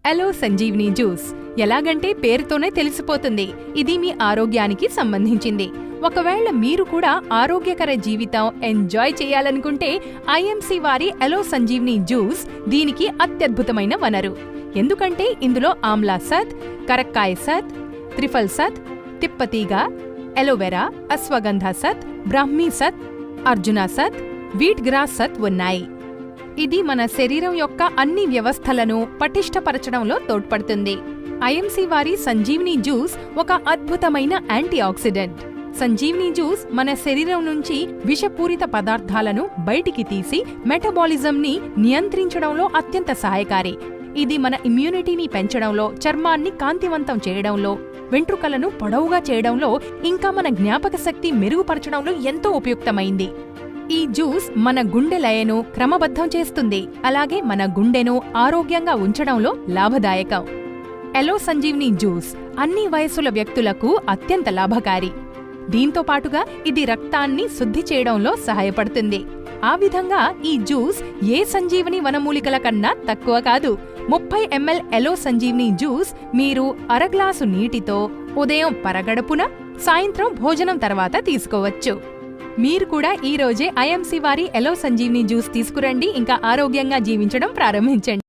ఎలో Sanjeevini juice ఎలాగంటే పేరుతోనే తెలిసిపోతుంది, ఇది మీ ఆరోగ్యానికి సంబంధించింది. ఒకవేళ మీరు కూడా ఆరోగ్యకర జీవితం ఎంజాయ్ చేయాలనుకుంటే ఐఎంసీ వారి ఎలో సంజీవిని జ్యూస్ దీనికి అత్యద్భుతమైన వనరు. ఎందుకంటే ఇందులో ఆమ్లా సత్, కరక్కాయ సత్, త్రిఫల్ సత్, తిప్పతీగ, ఎలోవెరా, అశ్వగంధ సత్, బ్రాహ్మీ సత్, అర్జున సత్, వీట్ గ్రాస్ సత్ ఉన్నాయి. ఇది మన శరీరం యొక్క అన్ని వ్యవస్థలను పటిష్టపరచడంలో తోడ్పడుతుంది. ఐఎంసీ వారి సంజీవిని జ్యూస్ ఒక అద్భుతమైన యాంటీ ఆక్సిడెంట్. సంజీవిని జ్యూస్ మన శరీరం నుంచి విషపూరిత పదార్థాలను బయటికి తీసి మెటబాలిజంని నియంత్రించడంలో అత్యంత సహాయకారి. ఇది మన ఇమ్యూనిటీని పెంచడంలో, చర్మాన్ని కాంతివంతం చేయడంలో, వెంట్రుకలను పొడవుగా చేయడంలో, ఇంకా మన జ్ఞాపక శక్తి మెరుగుపరచడంలో ఎంతో ఉపయుక్తమైంది. ఈ జ్యూస్ మన గుండె లయను క్రమబద్ధం చేస్తుంది, అలాగే మన గుండెను ఆరోగ్యంగా ఉంచడంలో లాభదాయకం. ఎలో సంజీవిని జ్యూస్ అన్ని వయసుల వ్యక్తులకు అత్యంత లాభకారి. దీంతో పాటుగా ఇది రక్తాన్ని శుద్ధి చేయడంలో సహాయపడుతుంది. ఆ విధంగా ఈ జ్యూస్ ఏ సంజీవని వనమూలికల కన్నా తక్కువ కాదు. 30 ml ఎలో సంజీవిని జ్యూస్ మీరు అరగ్లాసు నీటితో ఉదయం పరగడుపున, సాయంత్రం భోజనం తర్వాత తీసుకోవచ్చు. మీరు కూడా ఈ రోజే ఐఎంసీ వారి ఎలో సంజీవిని జ్యూస్ తీసుకురండి, ఇంకా ఆరోగ్యంగా జీవించడం ప్రారంభించండి.